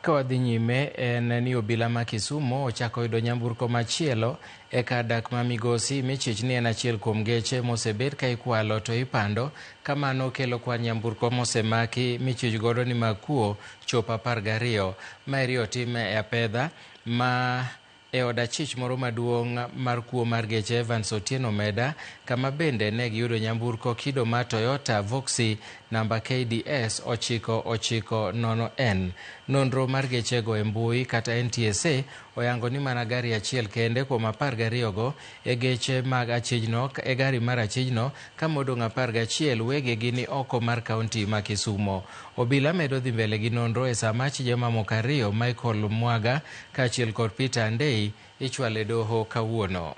Kawadhi nyime en ni obila ma Kisumu ochako yudo nyamburko machielo e kar dak ma Migosi michich ni en achiel kuom geche mosebed ka ikwalo to ipando, kamano kelo kwan nyamburko mosemaki michich godo ni makuo chopo 12. Maeri otim e apedha ma e od achich moro maduong' mar kuo mar geche Evans Otieno Meda, kama bende ne giyudo nyamburko kido ma Toyota Voxy namba KDS 990N. Nonro mar gechego e mbui kata NTSA oyango ni mana gari achiel kende kuom 12 go e geche mag achijno e gari mar achijno, ka modong' 11 wegegi ni oko mar kaunti ma Kisumo. Obila medo dhi mbele gi nonro e sama achije mamoko 2 Michael Mwaga kaachiel kod Peter Andei ichwalo e doho kawuono.